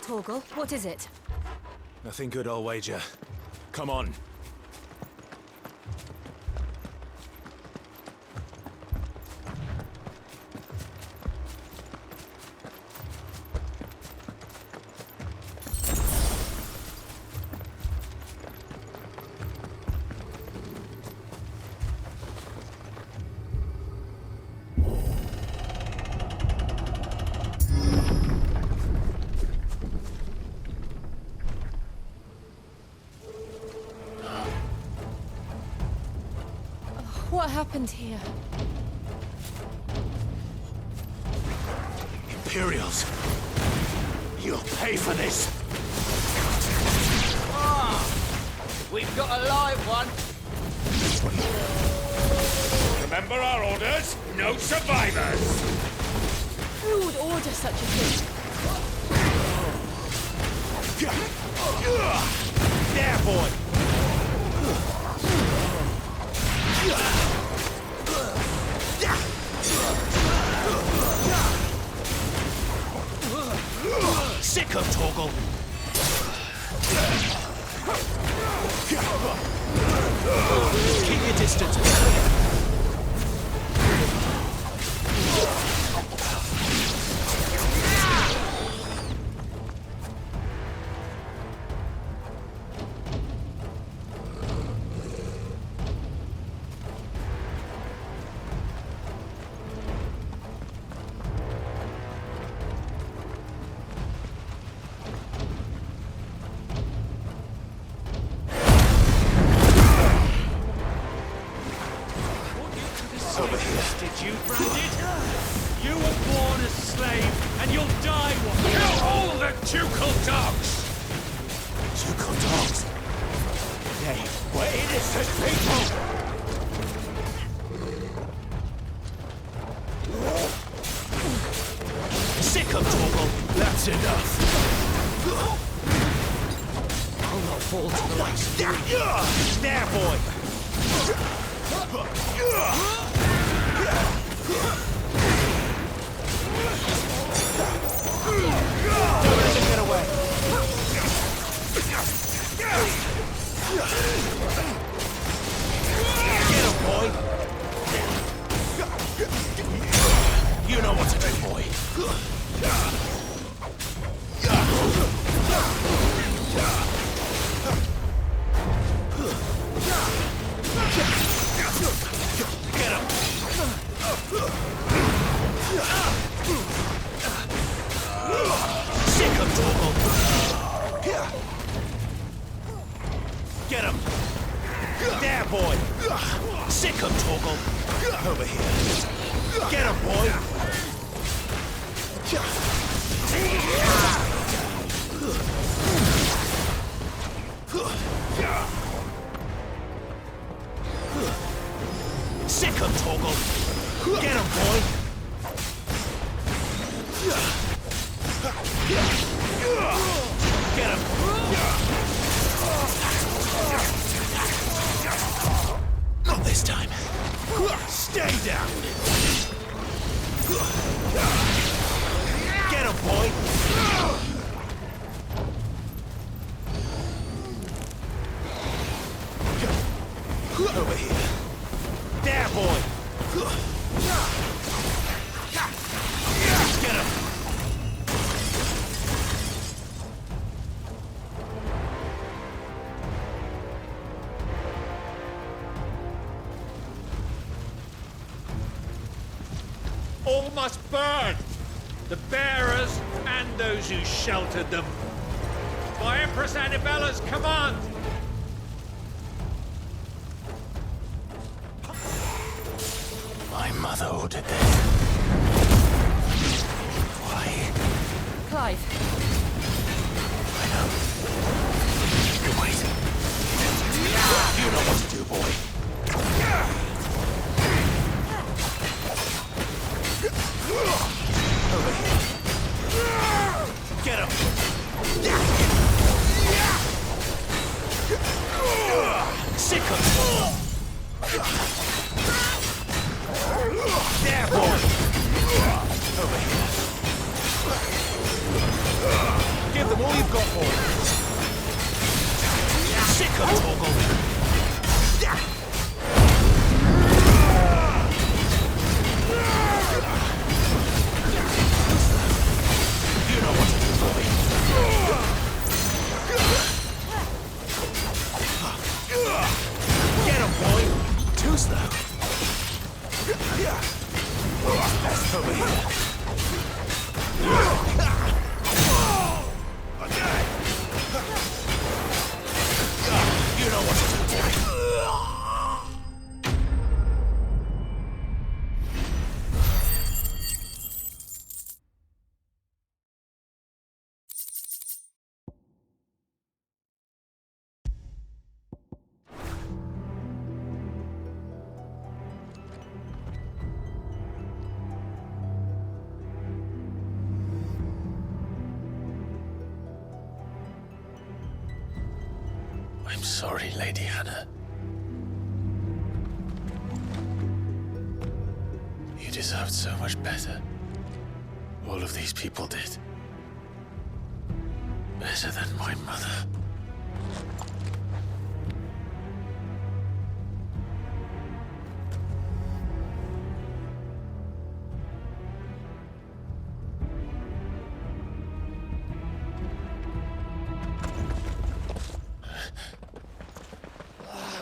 Torgal, what is it? Nothing good, I'll wager. Come on. What happened here? Imperials! You'll pay for this! Ah! We've got a live one! Remember our orders? No survivors! Who would order such a thing? There, boy! Sick of Torgal! Keep your distance. Did you, Branded? You were born a slave, and you'll die one. Kill all the ducal dogs! Ducal dogs? They were innocent people! Sick of Torgal! That's enough! I'll not fall to the likes of you. There, boy! Don't let him get away! Get him, boy! You know what to do, boy! Get him! Sick of Torgal! Get him! There, boy! Sick of Torgal! Over here! Get him, boy! Sick of Torgal! Get him, boy! Get him! Not this time. Stay down! Get him, boy! must burn. The bearers and those who sheltered them. By Empress Annibella's command. My mother ordered this. Why? Clive, I know. You can wait. You know what to do, boy. Over here. Get him. Sick of him. There, boy. Over here. Give them all you've got, boy. Sick of Torgal. You know what to do, boy. Get him, boy. Too slow. That's over here. You know what to do, boy. I'm sorry, Lady Hannah. You deserved so much better. All of these people did. Better than my mother.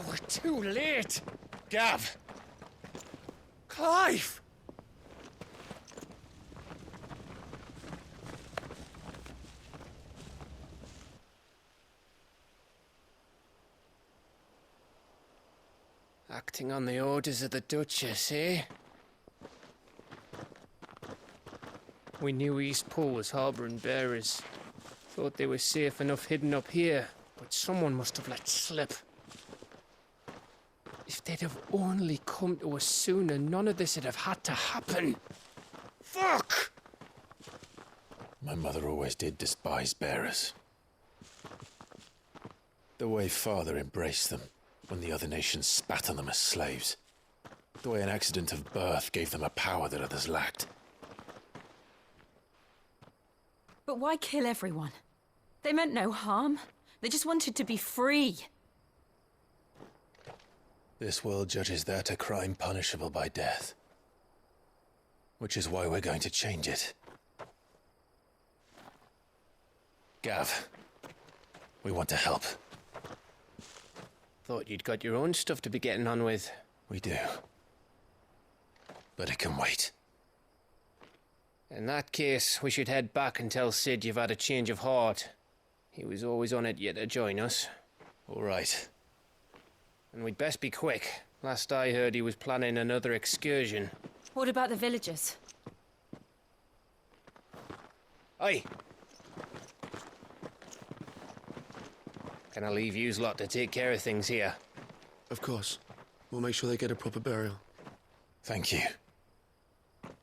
We're too late. Gav. Clive. Acting on the orders of the Duchess, eh? We knew East Pool was harbouring bearers. Thought they were safe enough hidden up here, but someone must have let slip. If they'd have only come to us sooner, none of this would have had to happen. Fuck! My mother always did despise bearers. The way Father embraced them when the other nations spat on them as slaves. The way an accident of birth gave them a power that others lacked. but why kill everyone? They meant no harm. They just wanted to be free. This world judges that a crime punishable by death. Which is why we're going to change it. Gav, we want to help. Thought you'd got your own stuff to be getting on with. We do. But it can wait. In that case, we should head back and tell Sid you've had a change of heart. He was always on it yet to join us. All right. And we'd best be quick. Last I heard, he was planning another excursion. What about the villagers? Aye. Can I leave yous lot to take care of things here? Of course. We'll make sure they get a proper burial. Thank you.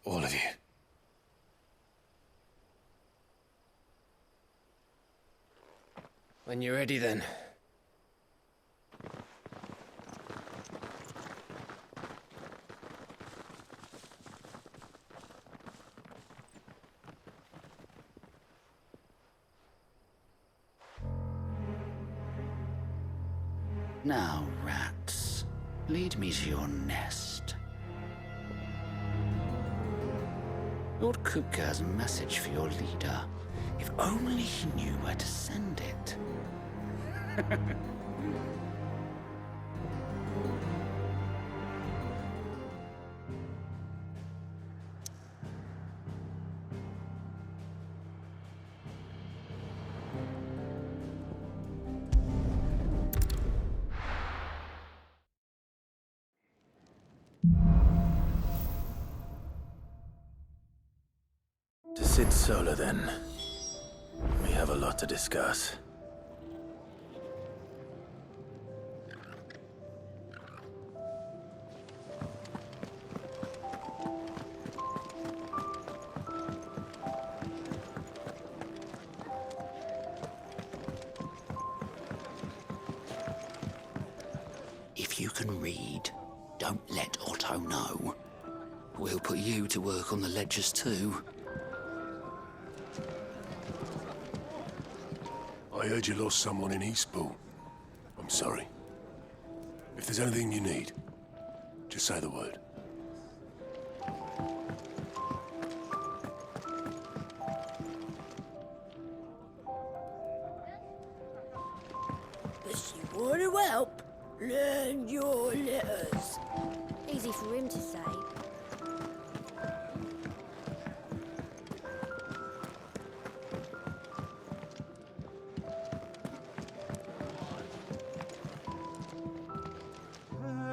All of you. When you're ready, then. Now, rats, lead me to your nest. Lord Kupka has a message for your leader. If only he knew where to send it. Sit Solar, then. We have a lot to discuss. If you can read, don't let Otto know. We'll put you to work on the ledgers too. I heard you lost someone in Eastpool. I'm sorry. If there's anything you need, just say the word. If you want to help, learn your letters. Easy for him to say.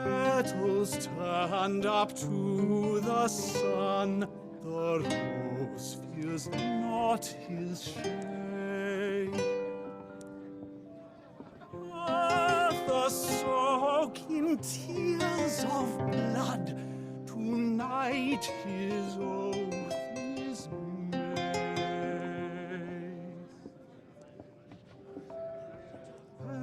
Petals turned up to the sun, the rose fears not his shade. Earth soak in tears of blood, tonight his oath is made.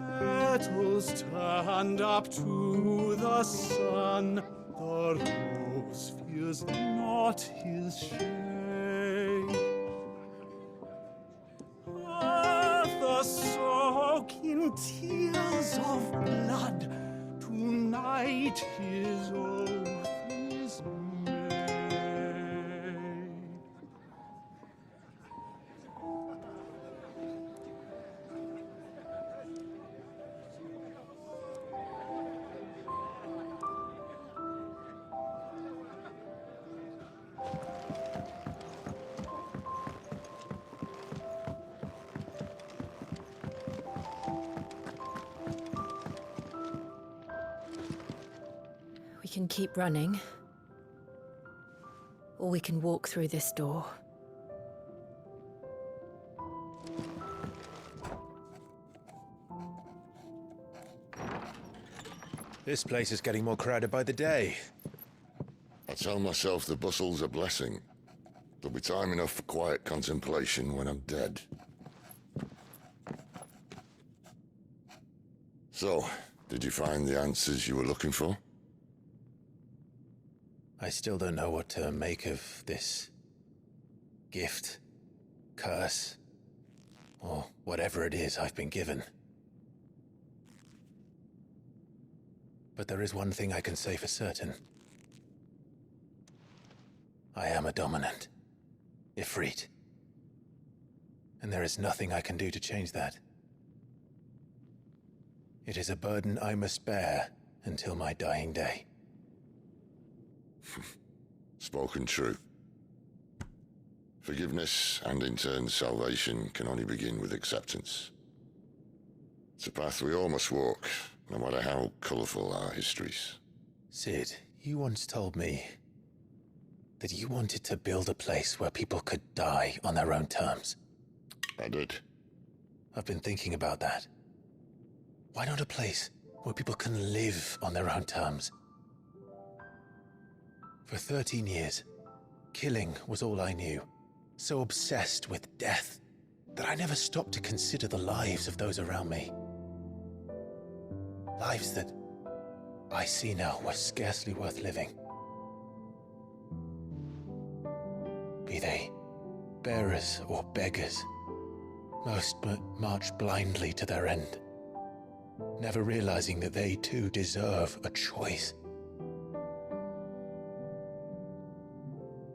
Petals turned up to the sun, the rose fears not his shade. Earth soak in tears of blood, tonight his oath is made. We can keep running. Or we can walk through this door. This place is getting more crowded by the day. I tell myself the bustle's a blessing. There'll be time enough for quiet contemplation when I'm dead. So, did you find the answers you were looking for? I still don't know what to make of this gift, curse, or whatever it is I've been given. But there is one thing I can say for certain. I am a dominant, Ifrit. And there is nothing I can do to change that. It is a burden I must bear until my dying day. Spoken true. Forgiveness and in turn salvation can only begin with acceptance. It's a path we all must walk, no matter how colourful our histories. Sid, you once told me that you wanted to build a place where people could die on their own terms. I did. I've been thinking about that. Why not a place where people can live on their own terms? For 13 years, killing was all I knew. So obsessed with death that I never stopped to consider the lives of those around me. Lives that I see now were scarcely worth living. Be they bearers or beggars, most march blindly to their end, never realizing that they too deserve a choice.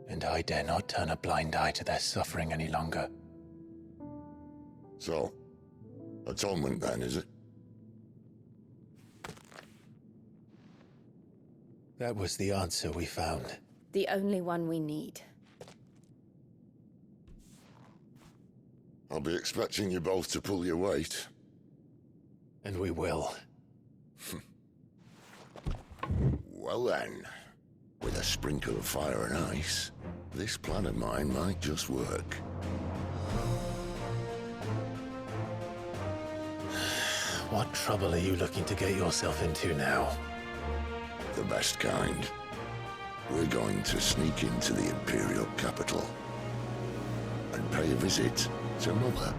And I dare not turn a blind eye to their suffering any longer. So, atonement then, is it? That was the answer we found. The only one we need. I'll be expecting you both to pull your weight. And we will. Well then, with a sprinkle of fire and ice, This plan of mine might just work. What trouble are you looking to get yourself into now? The best kind. We're going to sneak into the Imperial capital and pay a visit to Mother.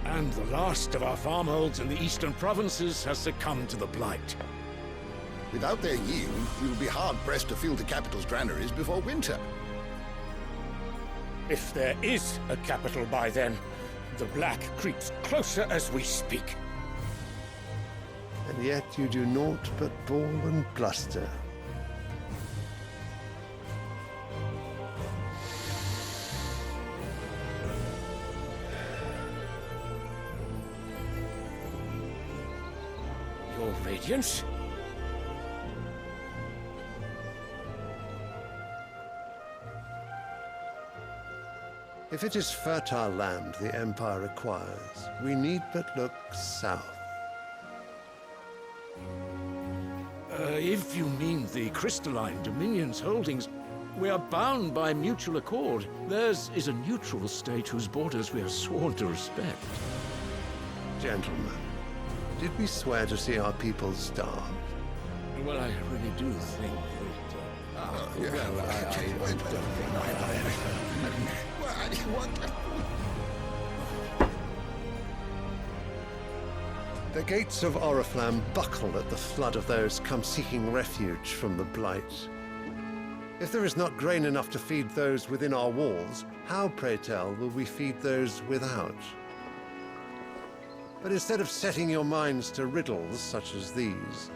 And the last of our farmholds in the eastern provinces has succumbed to the blight. Without their yield, we will be hard-pressed to fill the capital's granaries before winter. If there is a capital by then, the black creeps closer as we speak. And yet you do naught but bawl and bluster. Your Radiance? If it is fertile land the Empire requires, we need but look south. If you mean the crystalline Dominion's holdings, we are bound by mutual accord. Theirs is a neutral state whose borders we are sworn to respect. Gentlemen, did we swear to see our people starve? Well, I really do think The gates of Oriflamme buckle at the flood of those come seeking refuge from the blight. If there is not grain enough to feed those within our walls, how, pray tell, will we feed those without? But instead of setting your minds to riddles such as these,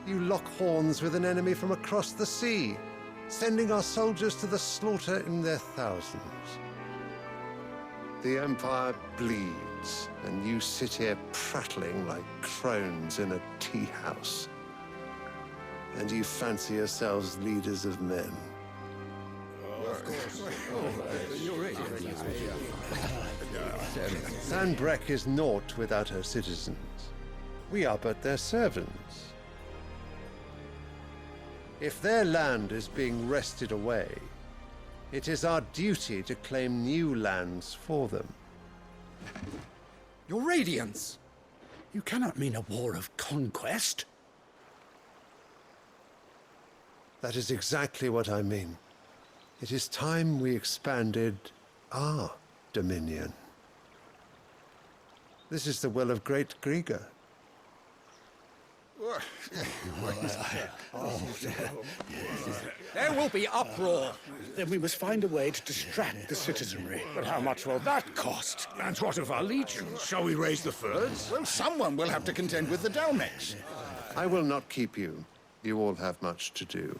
you lock horns with an enemy from across the sea, sending our soldiers to the slaughter in their thousands. The Empire bleeds, and you sit here prattling like crones in a tea house. And you fancy yourselves leaders of men. Sanbreque is naught without her citizens. We are but their servants. If their land is being wrested away, it is our duty to claim new lands for them. Your Radiance! You cannot mean a war of conquest. That is exactly what I mean. It is time we expanded our dominion. This is the will of great Grieger. There will be uproar. Then we must find a way to distract the citizenry. But how much will that cost? And what of our legions? Shall we raise the furs? Well, someone will have to contend with the Dalmex. I will not keep you. You all have much to do.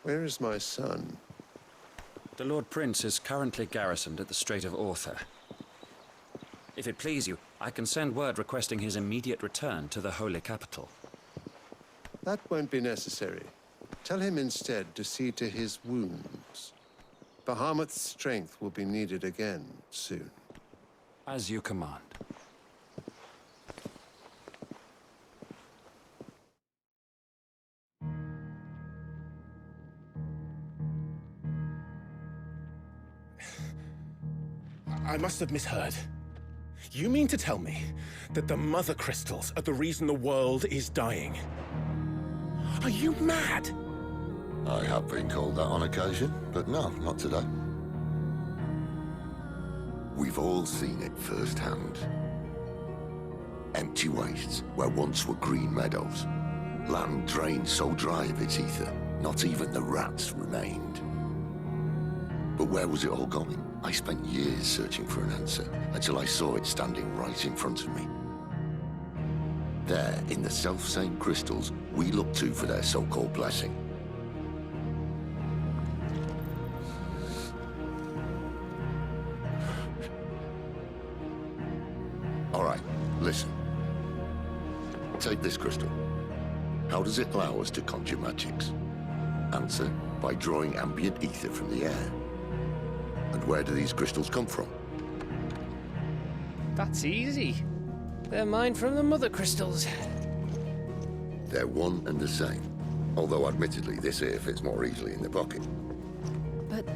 Where is my son? The Lord Prince is currently garrisoned at the Strait of Arthur. If it please you, I can send word requesting his immediate return to the Holy Capital. That won't be necessary. Tell him instead to see to his wounds. Bahamut's strength will be needed again soon. As you command. I must have misheard. You mean to tell me that the Mother Crystals are the reason the world is dying? Are you mad? I have been called that on occasion, but no, not today. We've all seen it firsthand. Empty wastes where once were green meadows. Land drained so dry of its ether, not even the rats remained. But where was it all going? I spent years searching for an answer, until I saw it standing right in front of me. There, in the self-same crystals we look to for their so-called blessing. All right, listen. Take this crystal. How does it allow us to conjure magics? Answer, by drawing ambient ether from the air. And where do these crystals come from? That's easy. They're mine from the mother crystals. They're one and the same. Although admittedly, this here fits more easily in the pocket. But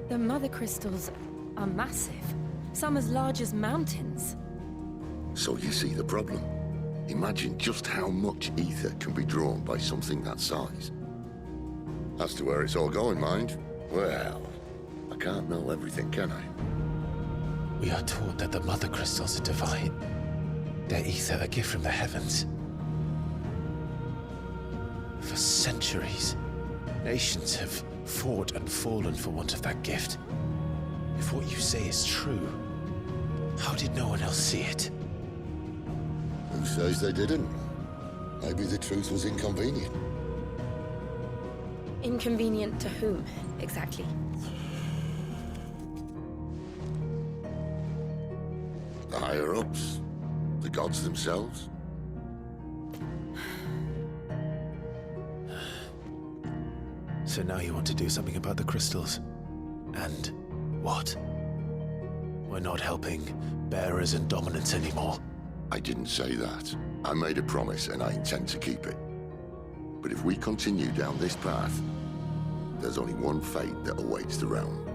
the mother crystals are massive. Some as large as mountains. So you see the problem. Imagine just how much ether can be drawn by something that size. As to where it's all going, mind, well, I can't know everything, can I? We are taught that the mother crystals are divine. Their ether a gift from the heavens. For centuries, nations have fought and fallen for want of that gift. If what you say is true, how did no one else see it? Who says they didn't? Maybe the truth was inconvenient. Inconvenient to whom, exactly? The higher-ups? The gods themselves? So now you want to do something about the crystals? And what? We're not helping bearers and dominants anymore. I didn't say that. I made a promise and I intend to keep it. But if we continue down this path, there's only one fate that awaits the realm.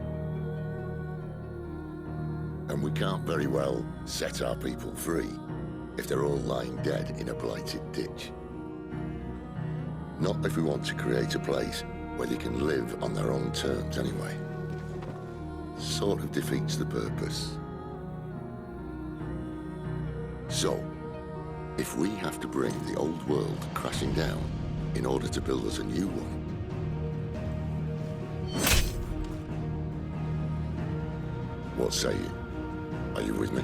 And we can't very well set our people free if they're all lying dead in a blighted ditch. Not if we want to create a place where they can live on their own terms anyway. Sort of defeats the purpose. So, if we have to bring the old world crashing down in order to build us a new one, what say you? Are you with me?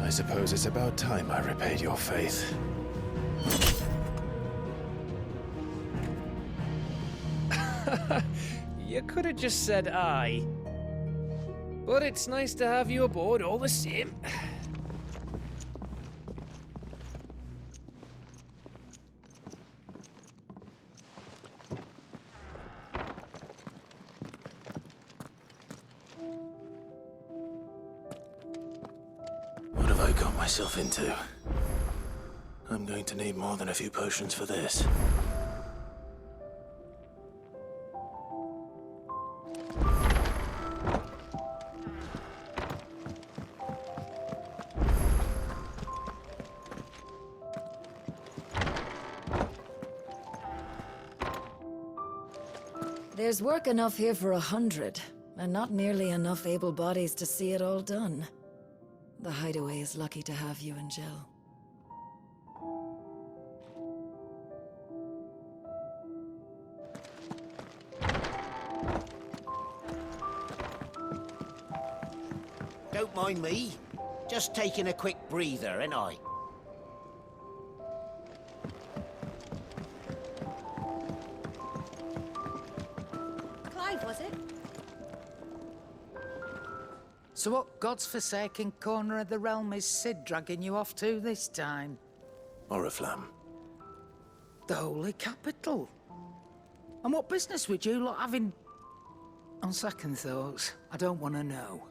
I suppose it's about time I repaid your faith. You could have just said aye. But it's nice to have you aboard all the same. What have I got myself into? I'm going to need more than a few potions for this. There's work enough here for 100, and not nearly enough able bodies to see it all done. The Hideaway is lucky to have you and Jill. Don't mind me. Just taking a quick breather, ain't I? Clive, was it? So what God's forsaken corner of the realm is Sid dragging you off to this time? Oriflamme. The Holy Capital. And what business would you lot having... On second thoughts, I don't want to know.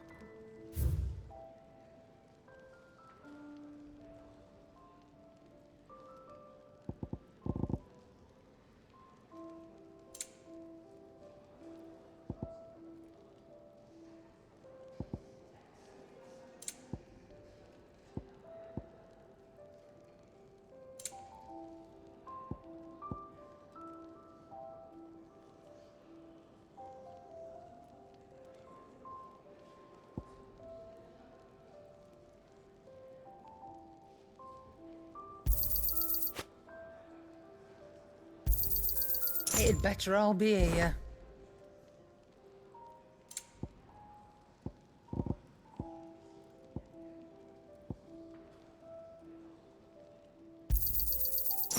It'd better all be here.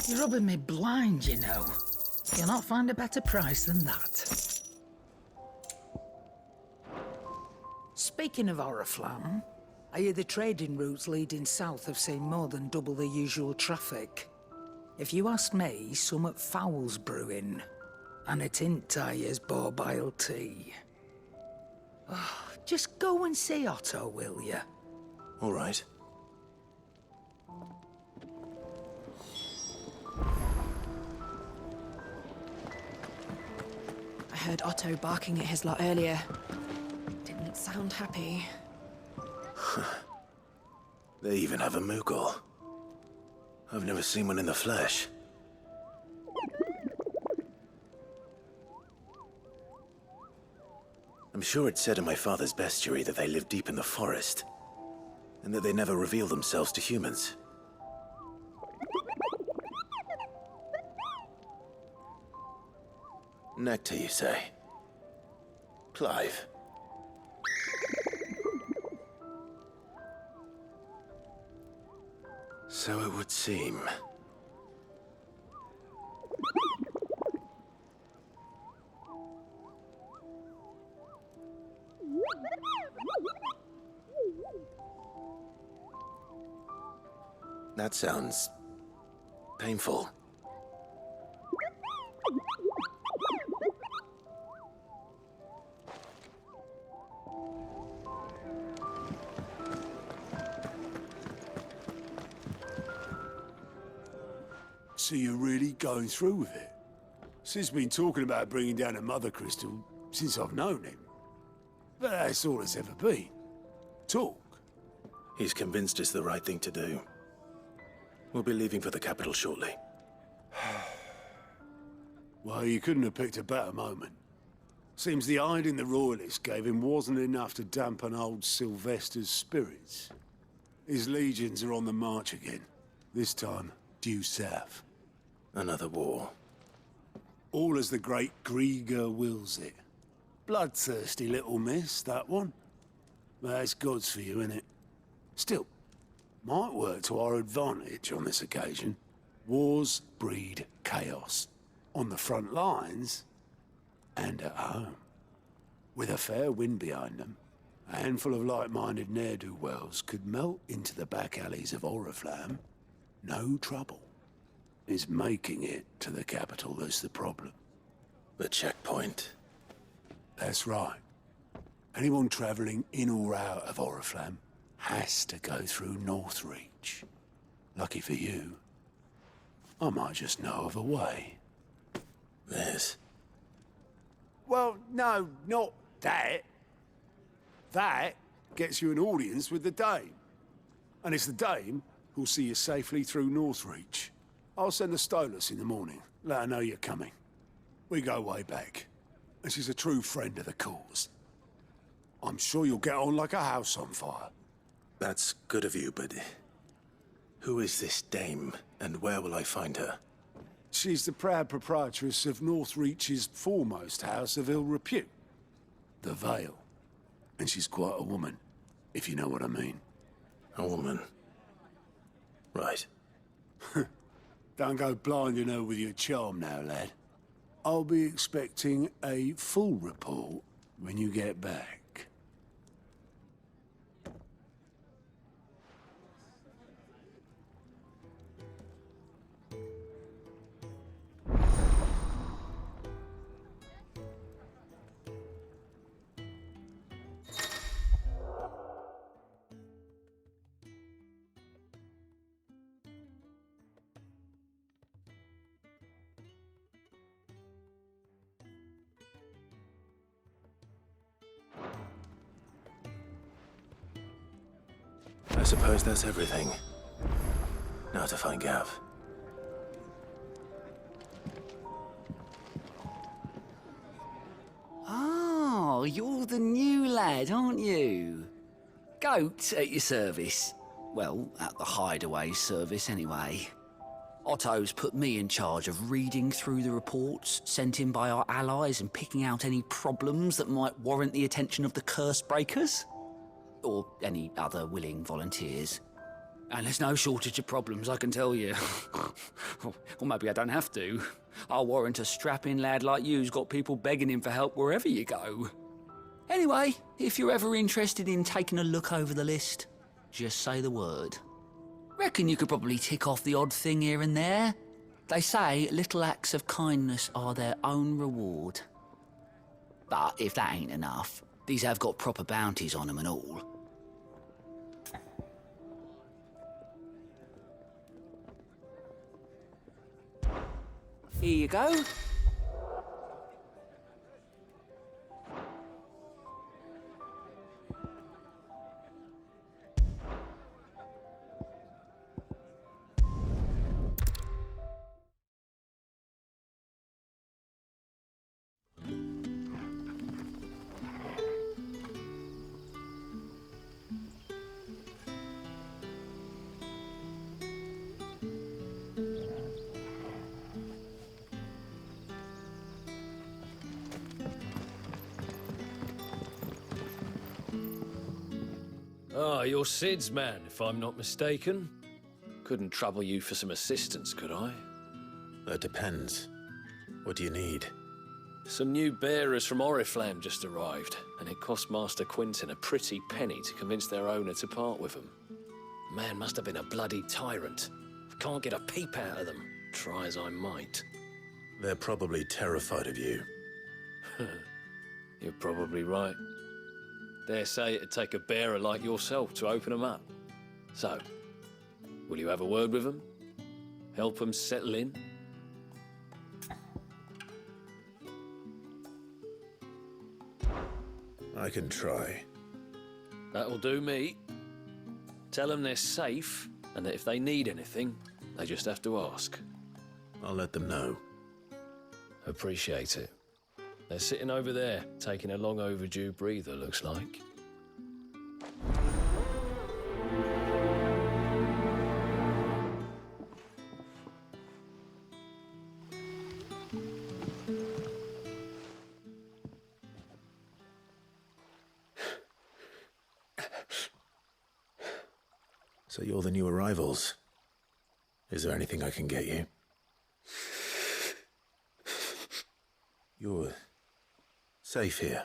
You're rubbing me blind, you know. You'll not find a better price than that. Speaking of Oriflamme, I hear the trading routes leading south have seen more than double the usual traffic. If you ask me, summat foul's brewing. And it ain't Tyre's borbile tea. Oh, just go and see Otto, will you? All right. I heard Otto barking at his lot earlier. Didn't sound happy. They even have a Moogle. I've never seen one in the flesh. I'm sure it said in my father's bestiary that they live deep in the forest, and that they never reveal themselves to humans. Nectar, you say? Clive. So it would seem. That sounds painful. So you're really going through with it? Sid's been talking about bringing down a mother crystal since I've known him. But that's all it's ever been. Talk. He's convinced it's the right thing to do. We'll be leaving for the capital shortly. Well, you couldn't have picked a better moment. Seems the hiding the Royalists gave him wasn't enough to dampen old Sylvester's spirits. His legions are on the march again. This time, due south. Another war. All as the great Grieger wills it. Bloodthirsty little miss, that one. That's God's for you, innit? Still, might work to our advantage on this occasion. Wars breed chaos. On the front lines, and at home. With a fair wind behind them, a handful of like-minded ne'er-do-wells could melt into the back alleys of Oriflamme. No trouble. It's making it to the capital that's the problem. The checkpoint. That's right. Anyone travelling in or out of Oriflamme has to go through Northreach. Lucky for you, I might just know of a way. This? Well, no, not that. That gets you an audience with the Dame. And it's the Dame who'll see you safely through Northreach. I'll send the Stolas in the morning. Let her know you're coming. We go way back. And she's a true friend of the cause. I'm sure you'll get on like a house on fire. That's good of you, but who is this Dame, and where will I find her? She's the proud proprietress of Northreach's foremost house of ill repute, the Vale. And she's quite a woman, if you know what I mean. A woman? Right. Don't go blinding her with your charm now, lad. I'll be expecting a full report when you get back. I suppose that's everything. Now to find Gav. Oh, you're the new lad, aren't you? Goat at your service. Well, at the hideaway service, anyway. Otto's put me in charge of reading through the reports sent in by our allies and picking out any problems that might warrant the attention of the curse breakers. Or any other willing volunteers. And there's no shortage of problems, I can tell you. Or maybe I don't have to. I'll warrant a strapping lad like you's got people begging him for help wherever you go. Anyway, if you're ever interested in taking a look over the list, just say the word. Reckon you could probably tick off the odd thing here and there. They say little acts of kindness are their own reward. But if that ain't enough, these have got proper bounties on them and all. Here you go. Ah, you're Sid's man, if I'm not mistaken. Couldn't trouble you for some assistance, could I? That depends. What do you need? Some new bearers from Oriflamme just arrived, and it cost Master Quinton a pretty penny to convince their owner to part with them. The man must have been a bloody tyrant. I can't get a peep out of them, try as I might. They're probably terrified of you. You're probably right. Dare say it'd take a bearer like yourself to open them up. So, will you have a word with them? Help them settle in? I can try. That'll do me. Tell them they're safe, and that if they need anything, they just have to ask. I'll let them know. Appreciate it. They're sitting over there, taking a long overdue breather, looks like. So you're the new arrivals. Is there anything I can get you? You're safe here.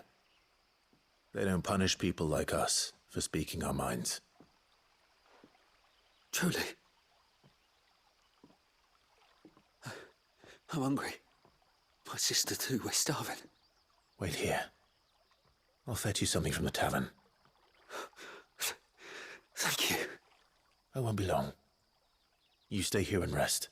They don't punish people like us for speaking our minds. Truly. I'm hungry. My sister too, we're starving. Wait here. I'll fetch you something from the tavern. Thank you. I won't be long. You stay here and rest.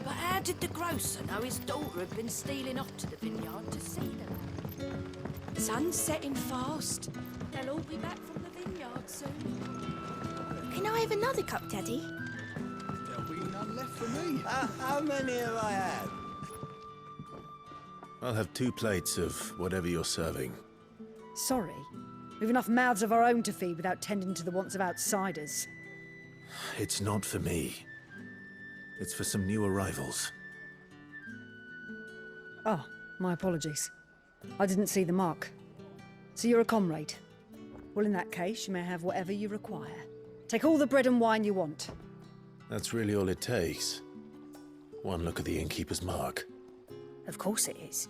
But how did the grocer know his daughter had been stealing off to the vineyard to see them? Sun's setting fast. They'll all be back from the vineyard soon. Can I have another cup, Daddy? There'll be none left for me. How many have I had? I'll have 2 plates of whatever you're serving. Sorry. We've enough mouths of our own to feed without tending to the wants of outsiders. It's not for me. It's for some new arrivals. Oh, my apologies. I didn't see the mark. So you're a comrade? Well, in that case, you may have whatever you require. Take all the bread and wine you want. That's really all it takes. One look at the innkeeper's mark. Of course it is.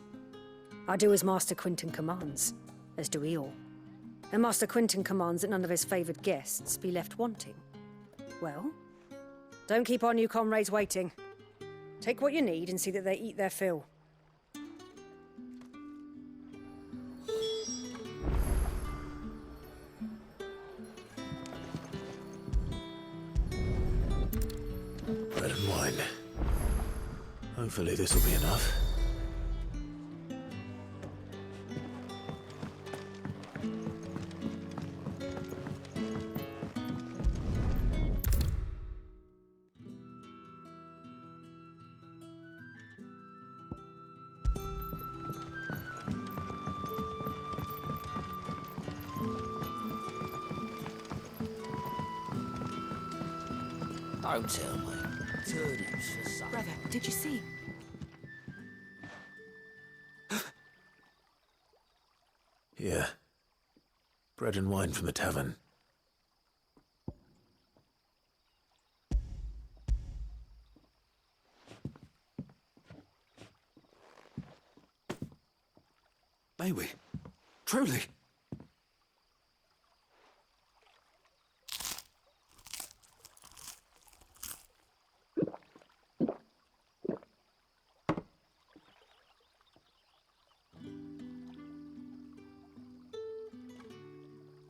I do as Master Quinton commands, as do we all. And Master Quinton commands that none of his favoured guests be left wanting. Well, don't keep our new comrades waiting. Take what you need and see that they eat their fill. Bread and wine. Hopefully this will be enough. Don't tell me. Turnips for supper. Brother, did you see? Here. Bread and wine from the tavern. May we? Truly?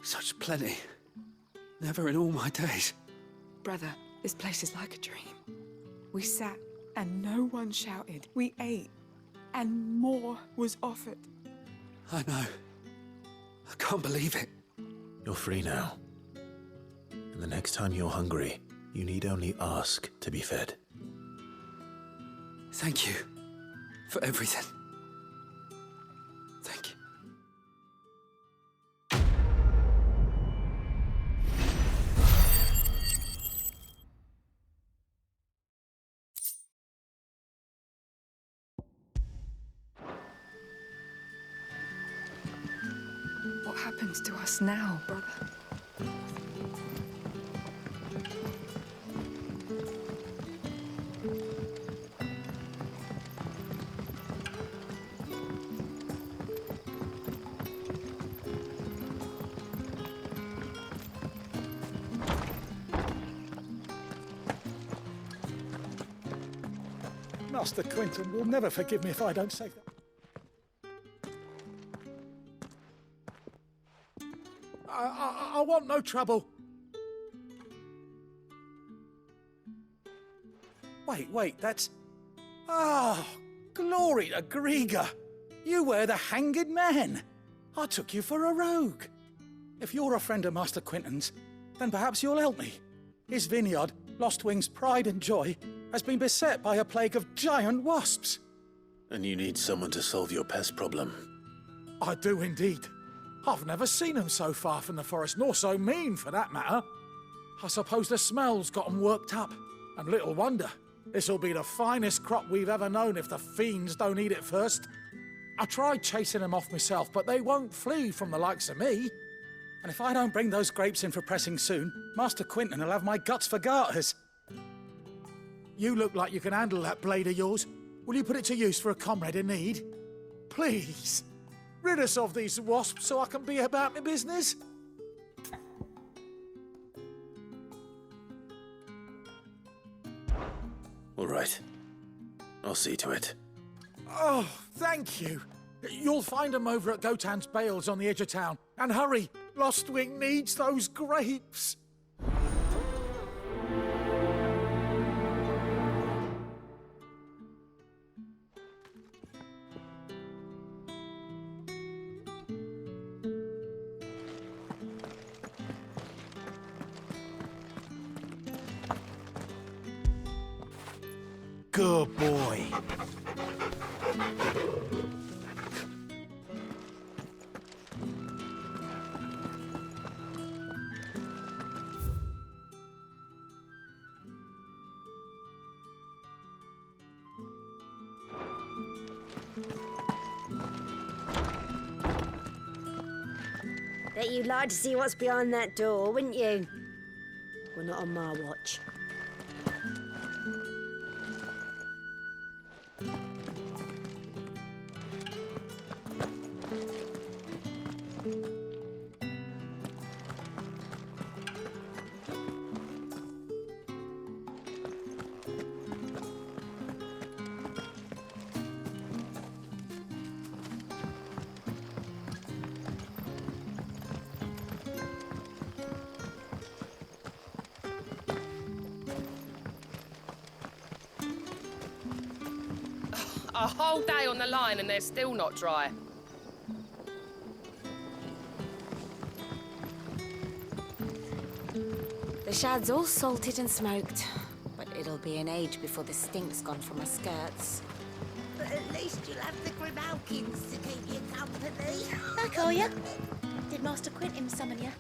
Such plenty. Never in all my days. Brother, this place is like a dream. We sat and no one shouted. We ate and more was offered. I know. I can't believe it. You're free now. And the next time you're hungry, you need only ask to be fed. Thank you for everything. Thank you. What happens to us now, brother? Master Quentin will never forgive me if I don't say that. I want no trouble. Wait, that's... Oh, glory to Grieger. You were the hanged man. I took you for a rogue. If you're a friend of Master Quentin's, then perhaps you'll help me. His vineyard, Lostwing's pride and joy, has been beset by a plague of giant wasps. And you need someone to solve your pest problem. I do indeed. I've never seen them so far from the forest, nor so mean, for that matter. I suppose the smell's got them worked up. And little wonder. This'll be the finest crop we've ever known if the fiends don't eat it first. I tried chasing them off myself, but they won't flee from the likes of me. And if I don't bring those grapes in for pressing soon, Master Quentin will have my guts for garters. You look like you can handle that blade of yours. Will you put it to use for a comrade in need? Please. Rid us of these wasps so I can be about my business. All right. I'll see to it. Oh, thank you. You'll find them over at Gotan's Bales on the edge of town. And hurry, Lostwing needs those grapes. Good boy. Bet you'd like to see what's behind that door, wouldn't you? Well, not on my watch. A whole day on the line and they're still not dry. The shad's all salted and smoked, but it'll be an age before the stink's gone from my skirts. But at least you'll have the Grimalkins to keep you company. Back, are ya? Did Master Quentin summon you?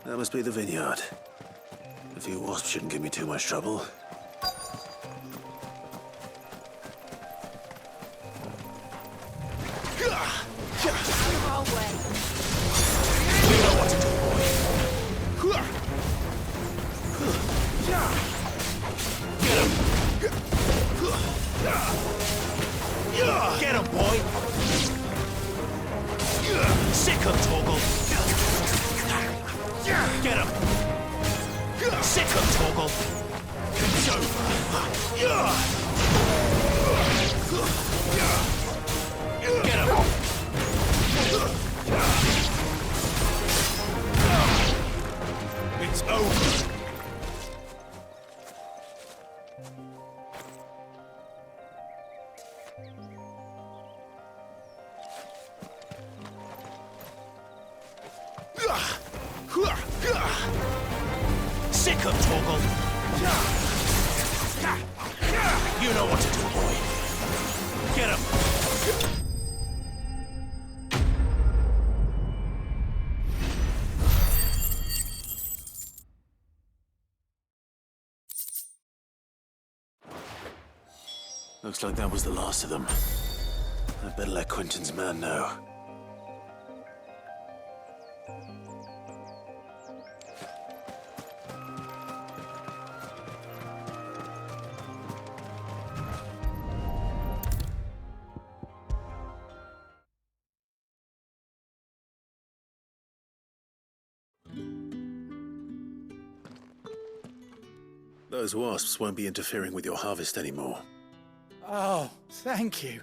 That must be the vineyard. A few wasps shouldn't give me too much trouble. Our way. You know what to do, boy. Get him, boy! Sick him, Torgal! Get him! Sick him, Torgal! It's over! Get him! It's over! Sick of Torgal! You know what to do, boy. Get him! Looks like that was the last of them. I'd better let Quentin's man know. Those wasps won't be interfering with your harvest anymore. Oh, thank you.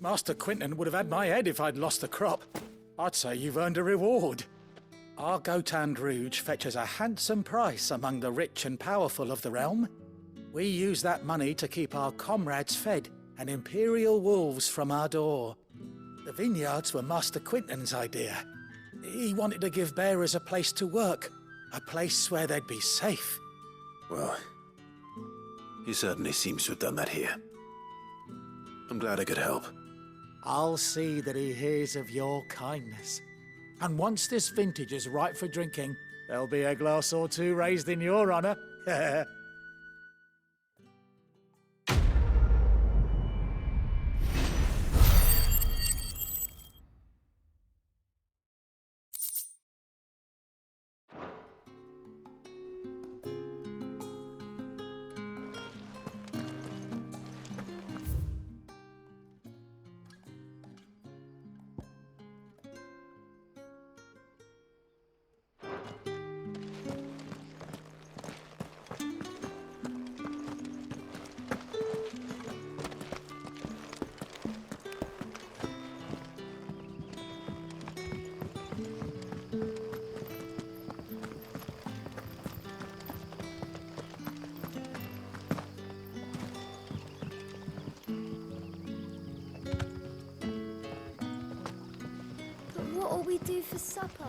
Master Quentin would have had my head if I'd lost the crop. I'd say you've earned a reward. Our Gotand Rouge fetches a handsome price among the rich and powerful of the realm. We use that money to keep our comrades fed and imperial wolves from our door. The vineyards were Master Quentin's idea. He wanted to give bearers a place to work, a place where they'd be safe. Well, he certainly seems to have done that here. I'm glad I could help. I'll see that he hears of your kindness. And once this vintage is ripe for drinking, there'll be a glass or two raised in your honor. What'll we do for supper?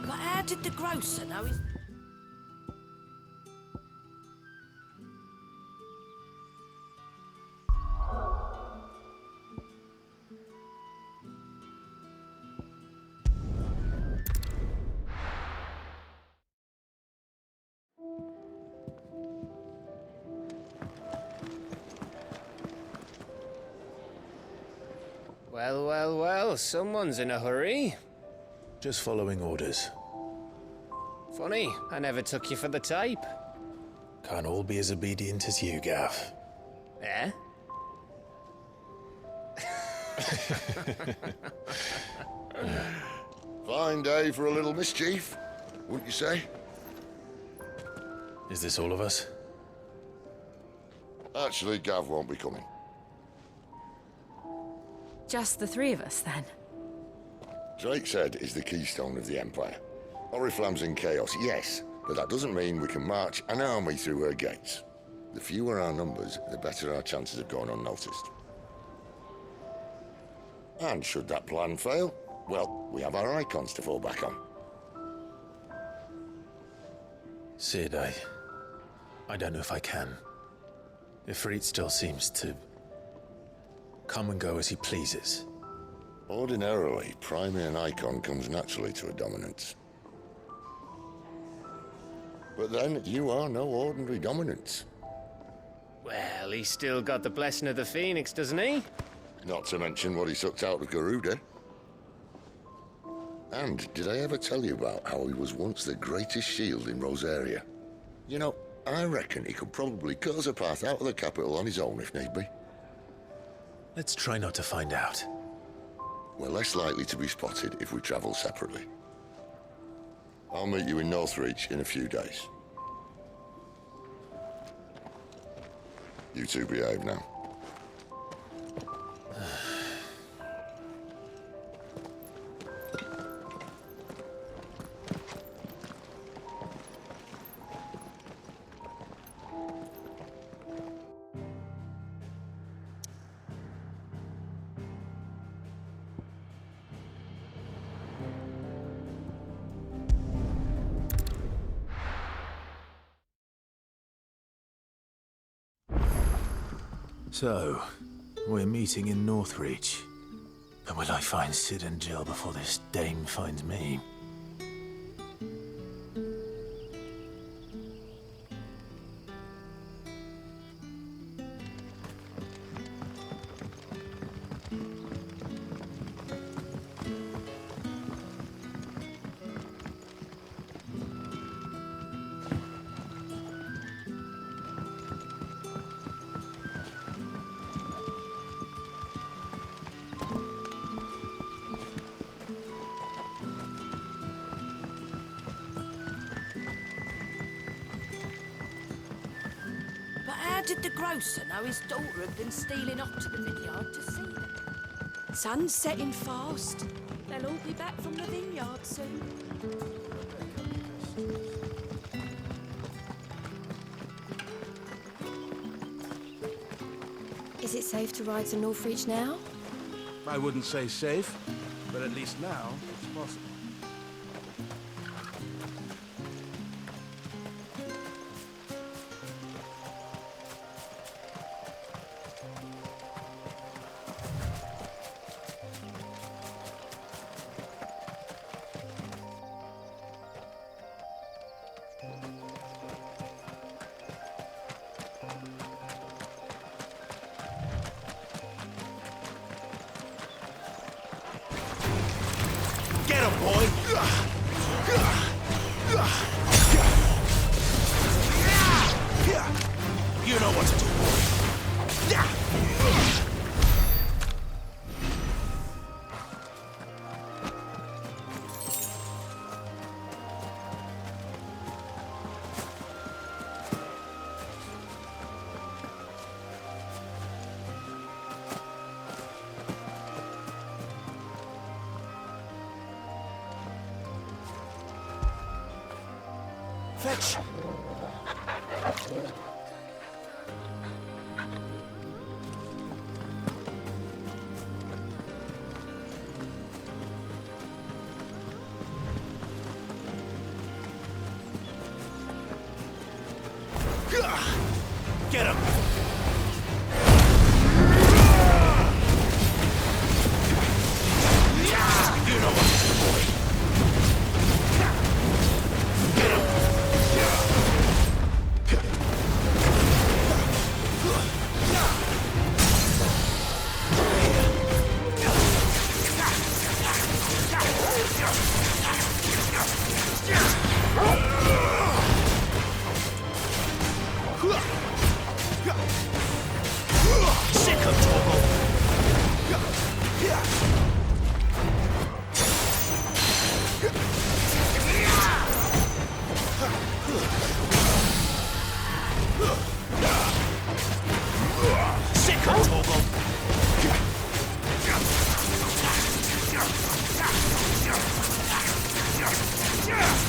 But how did the grocer know his... Well, well, well, someone's in a hurry. Just following orders. Funny, I never took you for the type. Can't all be as obedient as you, Gav. Eh? Fine day for a little mischief, wouldn't you say? Is this all of us? Actually, Gav won't be coming. Just the three of us, then? Drake's Head is the keystone of the Empire. Oriflamme's in chaos, yes, but that doesn't mean we can march an army through her gates. The fewer our numbers, the better our chances of going unnoticed. And should that plan fail, well, we have our icons to fall back on. Sid, I don't know if I can. Ifrit still seems to come and go as he pleases. Ordinarily, priming an icon comes naturally to a dominance. But then, you are no ordinary dominant. Well, he's still got the blessing of the Phoenix, doesn't he? Not to mention what he sucked out of Garuda. And did I ever tell you about how he was once the greatest shield in Rosaria? You know, I reckon he could probably cut us a path out of the capital on his own if need be. Let's try not to find out. We're less likely to be spotted if we travel separately. I'll meet you in Northreach in a few days. You two behave now. So, we're meeting in Northreach. But will I find Sid and Jill before this dame finds me? How did the grocer know his daughter had been stealing off to the vineyard to see them? Sun's setting fast. They'll all be back from the vineyard soon. Is it safe to ride to Northreach now? I wouldn't say safe, but at least now it's possible. Get him, boy! You know what to do, boy. Fetch! Get him! You know what to do, boy. Get him! Sick of trouble. Sick of trouble.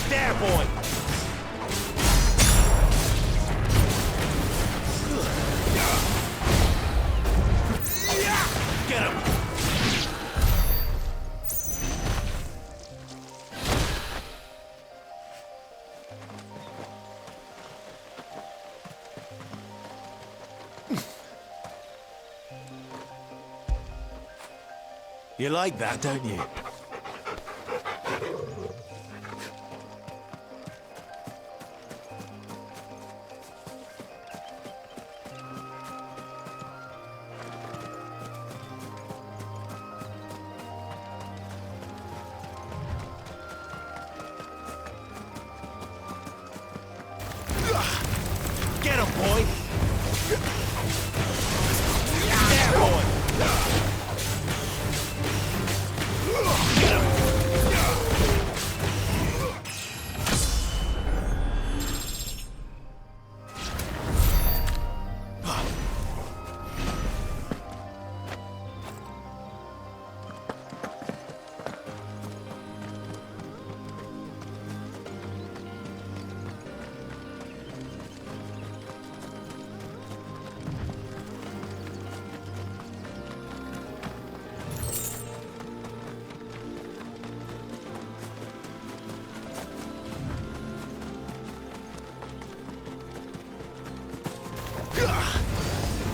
There, boy. Get him! You like that, don't you? boy! There, boy! Get him!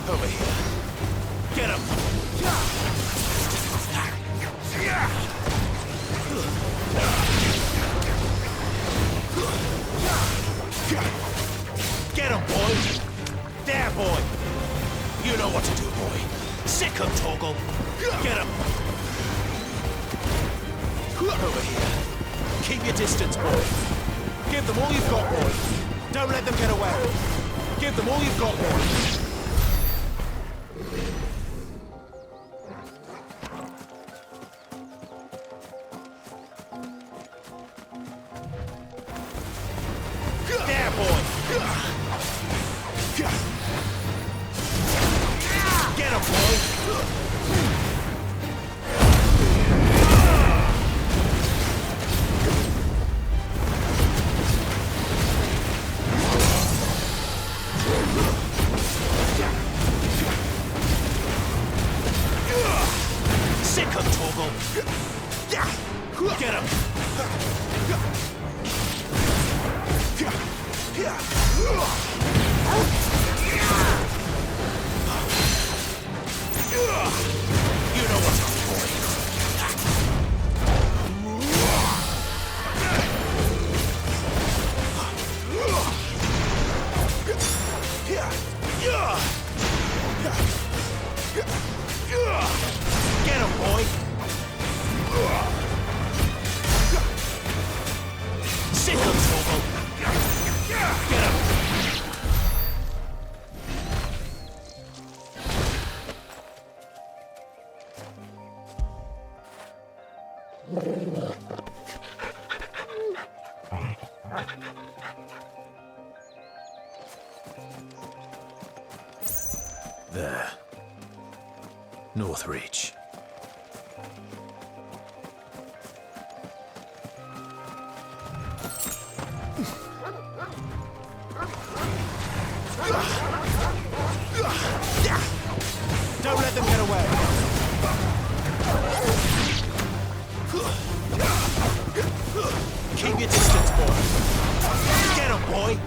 Over here. Get him! Get him, boy! There, boy! You know what to do, boy. Sick him, Torgal! Get him! Over here. Keep your distance, boy. Give them all you've got, boy. Don't let them get away. Give them all you've got, boy. There, boy! Get him, boy! Sick him, Torgal! Get him! You know what's up, boy. Get him, boy. Sick him, Torgal. Get him. There. Northreach. Don't let them get away. Keep your distance, boy. Get him, boy.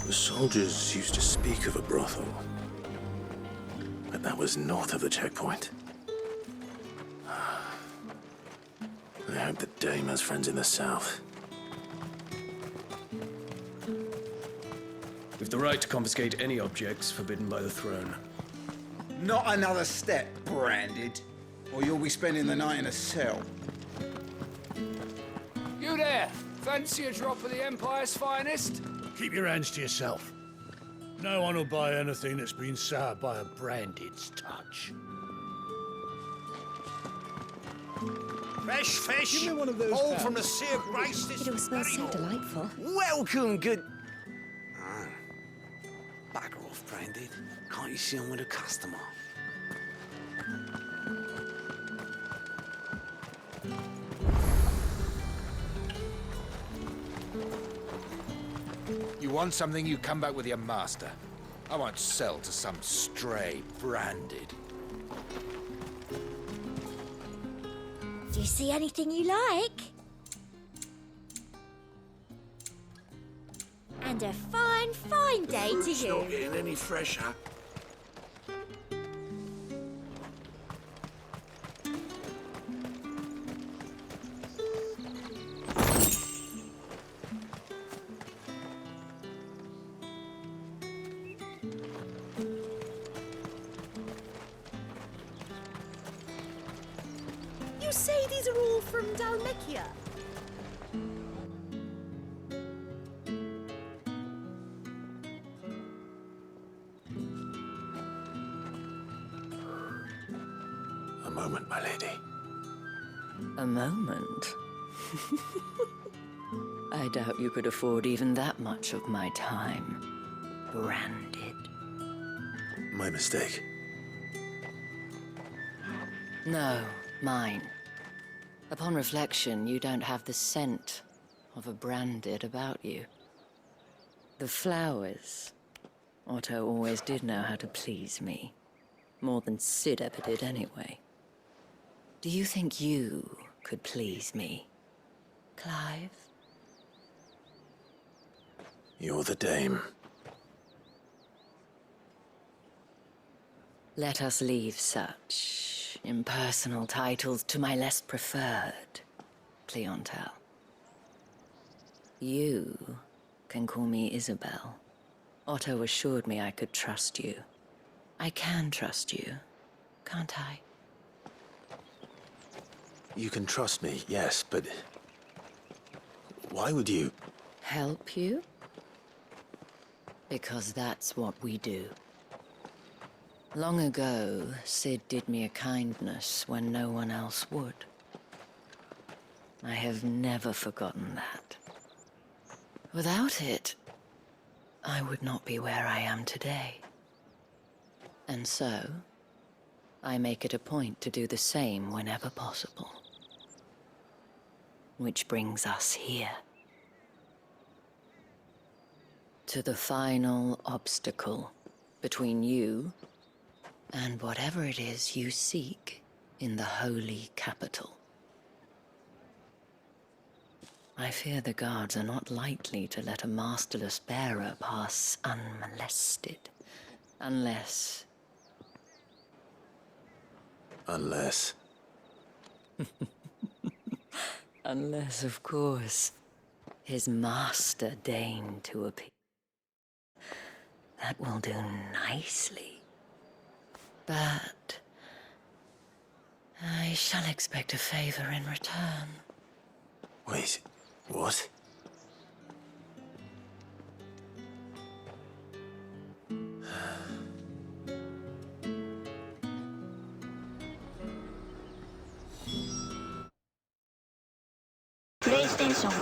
The soldiers used to speak of a brothel, but that was north of the checkpoint. I hope the dame has friends in the south. We've the right to confiscate any objects forbidden by the throne. Not another step, branded, or you'll be spending the night in a cell. You there! Fancy a drop of the Empire's finest? Keep your hands to yourself. No one will buy anything that's been soured by a branded's touch. Fresh fish! Give me one of those all pans. from the Sea of Grace this It all smells so delightful. Welcome, good... Bugger off, branded. Can't you see I'm with a customer? You want something, you come back with your master. I won't sell to some stray branded. Do you see anything you like? And a fine, fine day to Food's not you. getting any fresher. say these are all from Dalmekia? A moment, my lady. A moment? I doubt you could afford even that much of my time. Branded. My mistake. No, mine. Upon reflection, you don't have the scent of a branded about you. The flowers. Otto always did know how to please me. More than Sid ever did anyway. Do you think you could please me, Clive? You're the dame. Let us leave such impersonal titles to my less preferred clientele. You can call me Isabel. Otto assured me I could trust you. I can trust you, can't I? You can trust me, yes, but why would you? Help you? Because that's what we do. Long ago, Sid did me a kindness when no one else would. I have never forgotten that. Without it, I would not be where I am today. And so, I make it a point to do the same whenever possible. Which brings us here. To the final obstacle between you and whatever it is you seek in the holy capital. I fear the guards are not likely to let a masterless bearer pass unmolested, unless... Unless... Unless, of course, his master deigned to appear. That will do nicely. But I shall expect a favor in return. Wait, what? PlayStation